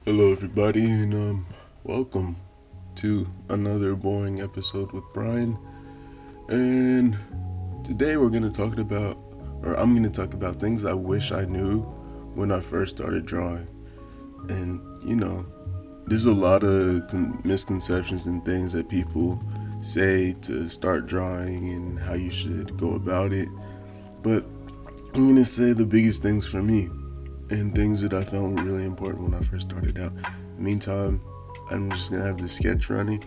Hello, everybody, and welcome to another boring episode with Brian. And today we're gonna talk about, or I'm gonna talk about things I wish I knew when I first started drawing. And there's a lot of misconceptions and things that people say to start drawing and how you should go about it. But I'm gonna say the biggest things for me and things that I found really important when I first started out. Meantime, I'm just gonna have the sketch running,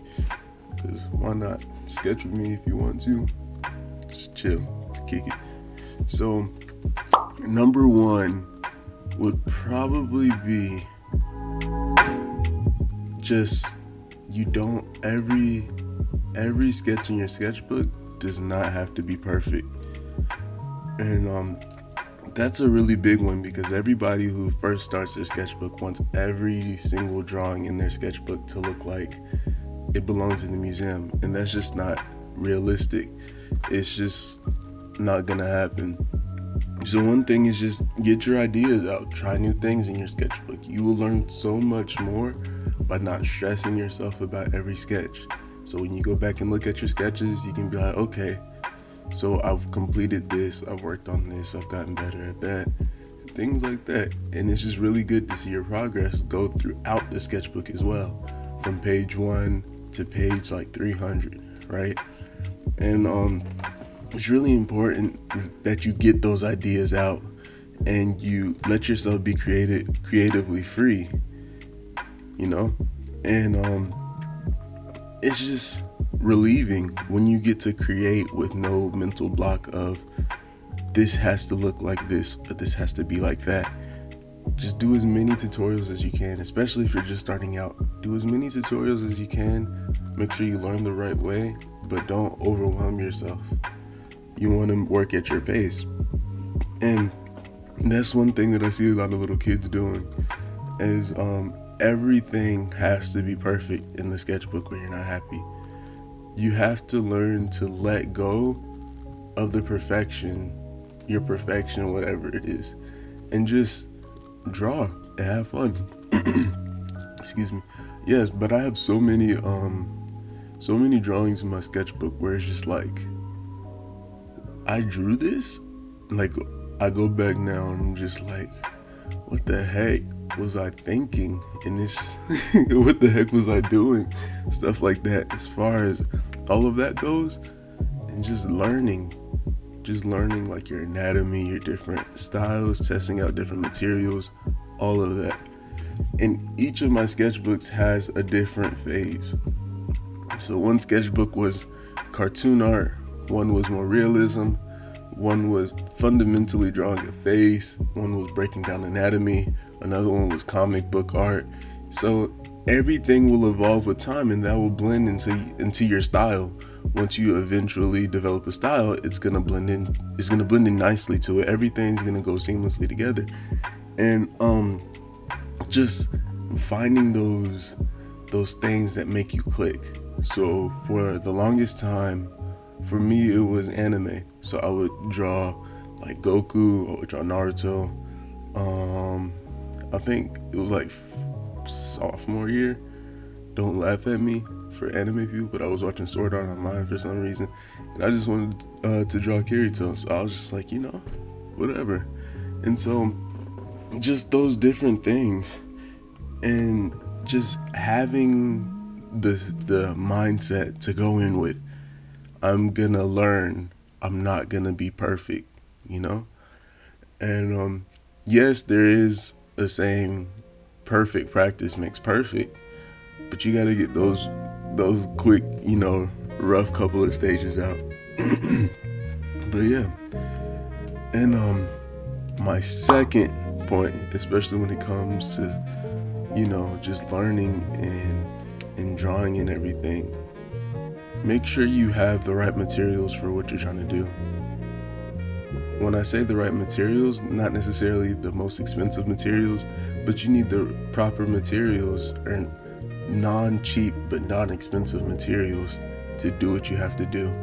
because why not? Sketch with me if you want to. Just chill, just kick it. So, number one would probably be just you don't every sketch in your sketchbook does not have to be perfect. And that's a really big one, because everybody who first starts their sketchbook wants every single drawing in their sketchbook to look like it belongs in the museum, and that's just not realistic. It's just not gonna happen. So one thing is just get your ideas out, try new things in your sketchbook. You will learn so much more by not stressing yourself about every sketch. So when you go back and look at your sketches, you can be like, okay, so I've completed this, I've worked on this, I've gotten better at that, things like that. And it's just really good to see your progress go throughout the sketchbook as well, from page 1 to page like 300, right? And it's really important that you get those ideas out and you let yourself be creatively free, you know? And it's just relieving when you get to create with no mental block of this has to look like this or this has to be like that. Just do as many tutorials as you can, especially if you're just starting out. Do as many tutorials as you can. Make sure you learn the right way, but don't overwhelm yourself. You want to work at your pace. And that's one thing that I see a lot of little kids doing is everything has to be perfect in the sketchbook when you're not happy. You have to learn to let go of the perfection, your perfection, whatever it is, and just draw and have fun. Excuse me. Yes, but I have so many drawings in my sketchbook where it's just like, I drew this? Like, I go back now and I'm just like, what the heck was I thinking in this? What the heck was I doing? Stuff like that. As far as all of that goes, and just learning like your anatomy, your different styles, testing out different materials, all of that. And each of my sketchbooks has a different phase. So one sketchbook was cartoon art, one was more realism, one was fundamentally drawing a face, one was breaking down anatomy, another one was comic book art. So everything will evolve with time, and that will blend into your style. Once you eventually develop a style, it's gonna blend in nicely to it. Everything's gonna go seamlessly together. And just finding those things that make you click. So for the longest time, for me, it was anime. So I would draw like Goku, or draw Naruto. I think it was like sophomore year. Don't laugh at me for anime people, but I was watching Sword Art Online for some reason, and I just wanted to draw Kirito. So I was just like, whatever. And so just those different things, and just having the mindset to go in with, I'm gonna learn, I'm not gonna be perfect, And yes, there is a saying, perfect practice makes perfect, but you gotta get those quick, rough couple of stages out. But yeah. And my second point, especially when it comes to, just learning and drawing and everything, make sure you have the right materials for what you're trying to do. When I say the right materials, not necessarily the most expensive materials, but you need the proper materials, or non-cheap but non-expensive materials to do what you have to do.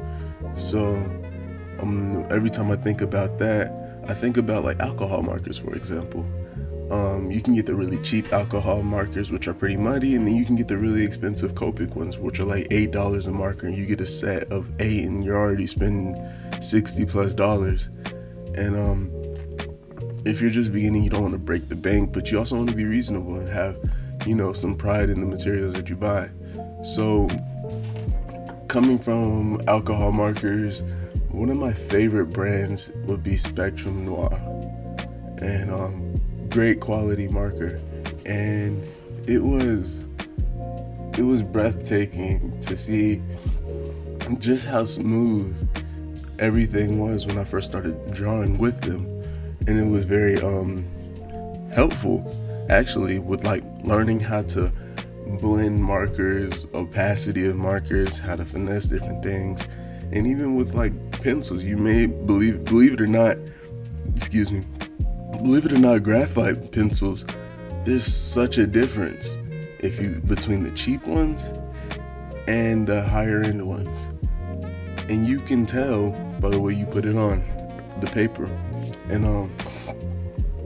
So every time I think about that, I think about like alcohol markers, for example. You can get the really cheap alcohol markers, which are pretty muddy, and then you can get the really expensive Copic ones, which are like $8 a marker, and you get a set of 8, and you're already spending $60+. And if you're just beginning, you don't want to break the bank, but you also want to be reasonable and have, some pride in the materials that you buy. So, coming from alcohol markers, one of my favorite brands would be Spectrum Noir, and great quality marker, and it was breathtaking to see just how smooth everything was when I first started drawing with them, and it was very helpful actually with like learning how to blend markers, opacity of markers, how to finesse different things, and even with like pencils, you may believe it or not, graphite pencils, there's such a difference between the cheap ones and the higher end ones, and you can tell by the way you put it on the paper. And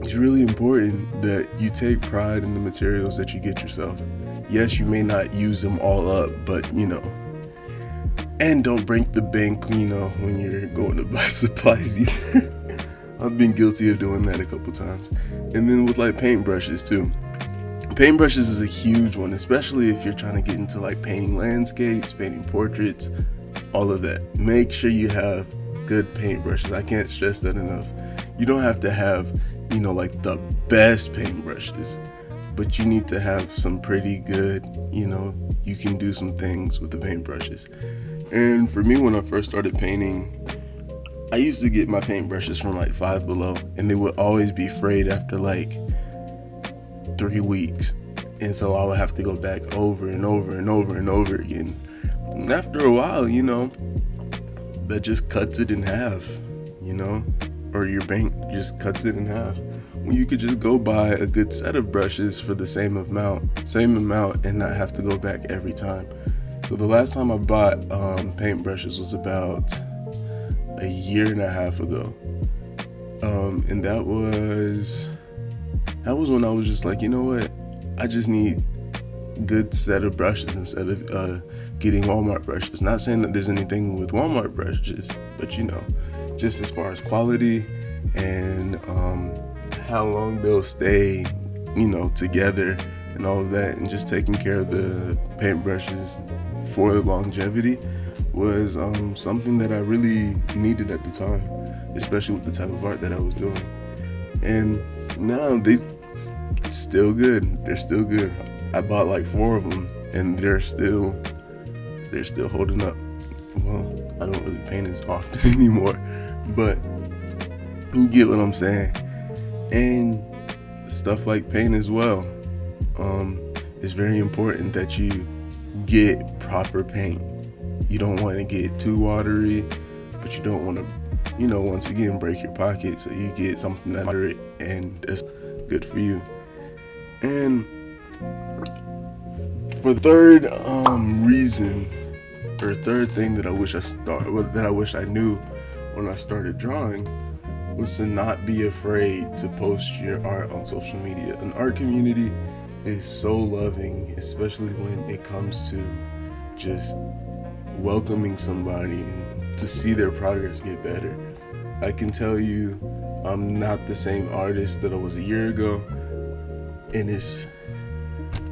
it's really important that you take pride in the materials that you get yourself. Yes, you may not use them all up, but and don't break the bank, when you're going to buy supplies either. I've been guilty of doing that a couple times. And then with like paintbrushes too. Paintbrushes is a huge one, especially if you're trying to get into like painting landscapes, painting portraits, all of that. Make sure you have good paintbrushes. I can't stress that enough. You don't have to have, like the best paintbrushes, but you need to have some pretty good, you can do some things with the paintbrushes. And for me, when I first started painting, I used to get my paintbrushes from like Five Below, and they would always be frayed after like 3 weeks. And so I would have to go back over and over and over and over again. And after a while, that just cuts it in half, or your bank just cuts it in half. When you could just go buy a good set of brushes for the same amount, and not have to go back every time. So the last time I bought paintbrushes was about a year and a half ago, and that was when I was just like, you know what, I just need good set of brushes instead of getting Walmart brushes. Not saying that there's anything with Walmart brushes, but just as far as quality and how long they'll stay, together and all of that, and just taking care of the paintbrushes for longevity was something that I really needed at the time, especially with the type of art that I was doing. And now they're still good. They're still good. I bought like 4 of them, and they're still holding up. Well, I don't really paint as often anymore, but you get what I'm saying. And stuff like paint as well. It's very important that you get proper paint. You don't want to get too watery, but you don't want to, once again, break your pocket. So you get something that's moderate and that's good for you. And for the third reason, or third thing that I wish I knew when I started drawing, was to not be afraid to post your art on social media. An art community is so loving, especially when it comes to just welcoming somebody and to see their progress get better. I can tell you I'm not the same artist that I was a year ago, and it's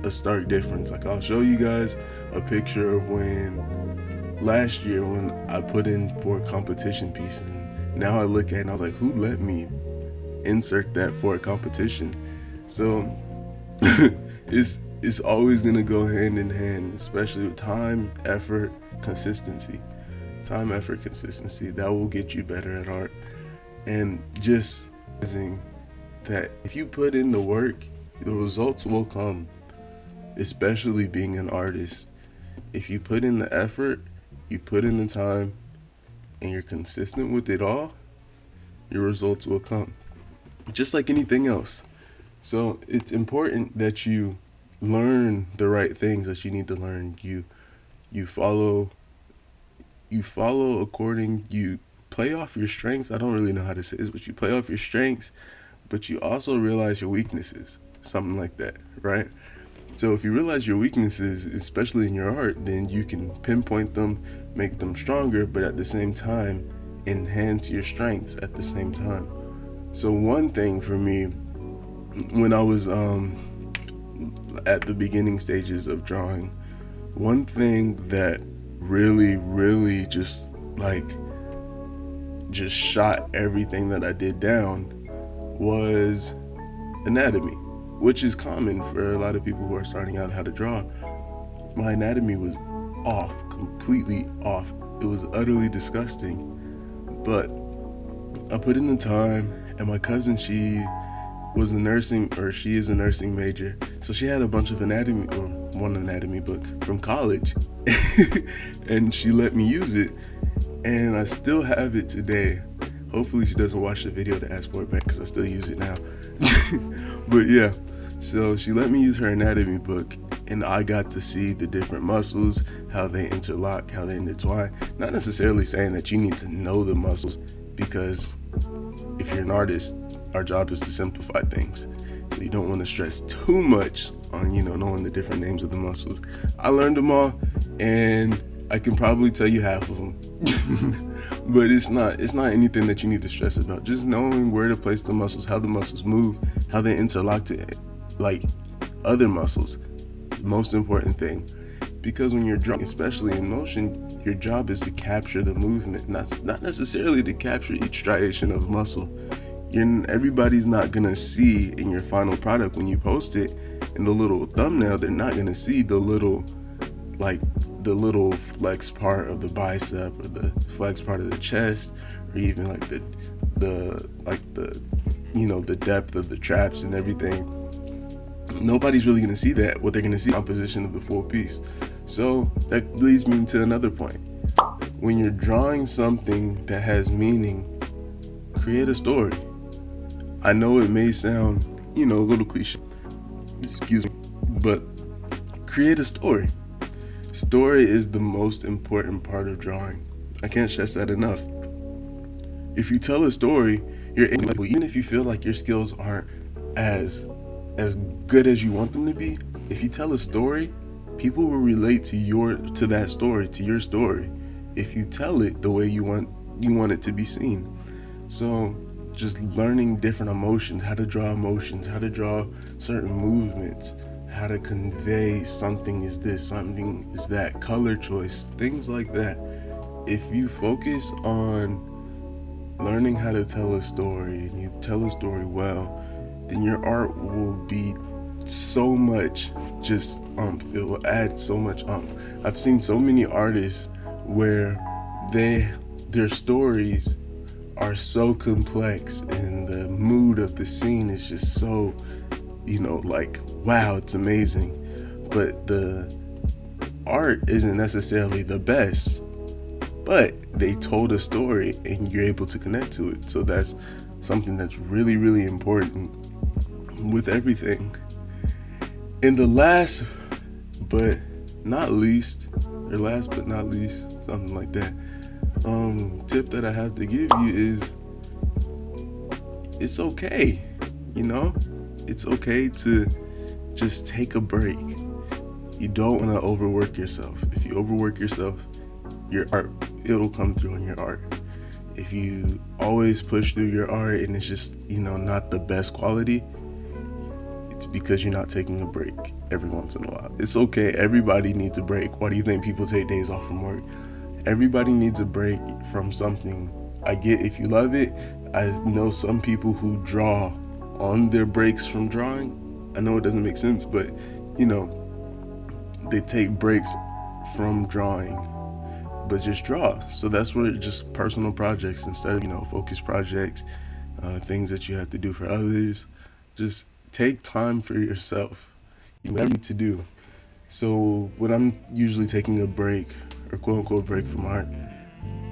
a stark difference. Like, I'll show you guys a picture of last year when I put in for a competition piece, and now I look at it and I was like, who let me insert that for a competition? So it's always gonna go hand in hand, especially with time, effort, consistency. Time, effort, consistency, that will get you better at art. And just realizing that if you put in the work, the results will come, especially being an artist. If you put in the effort, you put in the time, and you're consistent with it all, your results will come, just like anything else. So it's important that you learn the right things that you need to learn. You follow according, you play off your strengths. I don't really know how to say this, but you play off your strengths, but you also realize your weaknesses, something like that, right? So if you realize your weaknesses, especially in your art, then you can pinpoint them, make them stronger, but at the same time, enhance your strengths at the same time. So one thing for me, when I was at the beginning stages of drawing, one thing that really just shot everything that I did down was anatomy, which is common for a lot of people who are starting out how to draw. My anatomy was off, completely off. It was utterly disgusting. But I put in the time, and my cousin, she is a nursing major. So she had a bunch of anatomy, or one anatomy book from college. And she let me use it. And I still have it today. Hopefully she doesn't watch the video to ask for it back, because I still use it now. But yeah, so she let me use her anatomy book, and I got to see the different muscles, how they interlock, how they intertwine. Not necessarily saying that you need to know the muscles, because if you're an artist, our job is to simplify things. So you don't want to stress too much on, knowing the different names of the muscles. I learned them all, and I can probably tell you half of them. But it's not anything that you need to stress about. Just knowing where to place the muscles, how the muscles move, how they interlock to like other muscles. Most important thing. Because when you're drawing, especially in motion, your job is to capture the movement, not necessarily to capture each striation of muscle. Everybody's not gonna see in your final product when you post it in the little thumbnail. They're not gonna see the little flex part of the bicep, or the flex part of the chest, or even like the depth of the traps and everything. Nobody's really gonna see that. What they're gonna see is the composition of the full piece. So that leads me to another point. When you're drawing something that has meaning, create a story. I know it may sound, a little cliche, excuse me, but create a story. Story is the most important part of drawing. I can't stress that enough. If you tell a story, you're able, even if you feel like your skills aren't as good as you want them to be, if you tell a story, people will relate to that story, to your story, if you tell it the way you want it to be seen. So just learning different emotions, how to draw certain movements, how to convey something is this, something is that, color choice, things like that. If you focus on learning how to tell a story, and you tell a story well, then your art will be so much just it will add so much I've seen so many artists where their stories are so complex, and the mood of the scene is just so, wow, it's amazing. But the art isn't necessarily the best, but they told a story and you're able to connect to it. So that's something that's really, really important with everything. And the last but not least, something like that, tip that I have to give you is, it's okay, it's okay to just take a break. You don't want to overwork yourself. If you overwork yourself, your art, it'll come through in your art. If you always push through your art and it's just, not the best quality, it's because you're not taking a break every once in a while. It's okay. Everybody needs a break. Why do you think people take days off from work? Everybody needs a break from something. I get if you love it. I know some people who draw on their breaks from drawing. I know it doesn't make sense, but they take breaks from drawing, but just draw. So that's where just personal projects instead of focus projects, things that you have to do for others. Just take time for yourself. You have to do. So when I'm usually taking a break, or quote unquote break from art,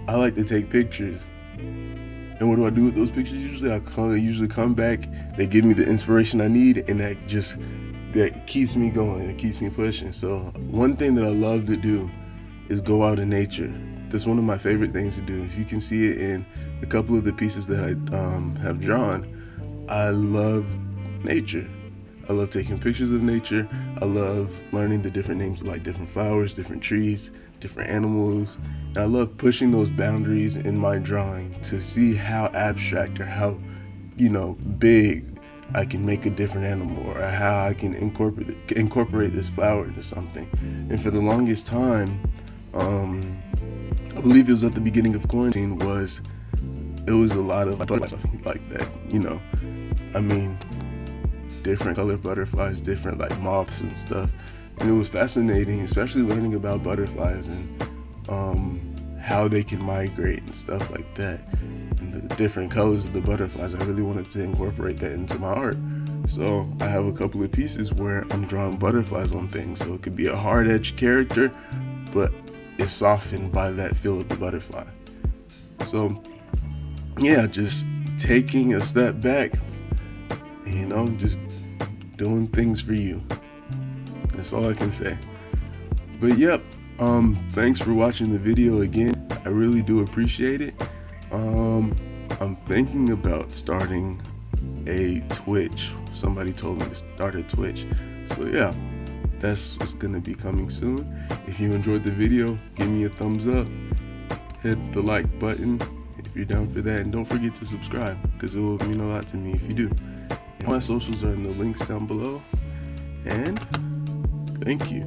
I like to take pictures. And what do I do with those pictures? Usually I come back, they give me the inspiration I need, and that keeps me going, it keeps me pushing. So one thing that I love to do is go out in nature. That's one of my favorite things to do. If you can see it in a couple of the pieces that I have drawn, I love nature. I love taking pictures of nature. I love learning the different names of like different flowers, different trees, different animals. And I love pushing those boundaries in my drawing to see how abstract or how, big I can make a different animal, or how I can incorporate this flower into something. And for the longest time, I believe it was at the beginning of quarantine, it was a lot of stuff like that, I mean, different colored butterflies, different like moths and stuff. And it was fascinating, especially learning about butterflies and how they can migrate and stuff like that. And the different colors of the butterflies, I really wanted to incorporate that into my art. So I have a couple of pieces where I'm drawing butterflies on things. So it could be a hard edged character, but it's softened by that feel of the butterfly. So yeah, just taking a step back, just doing things for you. That's all I can say. But yep, thanks for watching the video again. I really do appreciate it. I'm thinking about starting a Twitch. Somebody told me to start a Twitch. So yeah, that's what's gonna be coming soon. If you enjoyed the video, give me a thumbs up, hit the like button if you're down for that, and don't forget to subscribe because it will mean a lot to me if you do. And my socials are in the links down below, and thank you.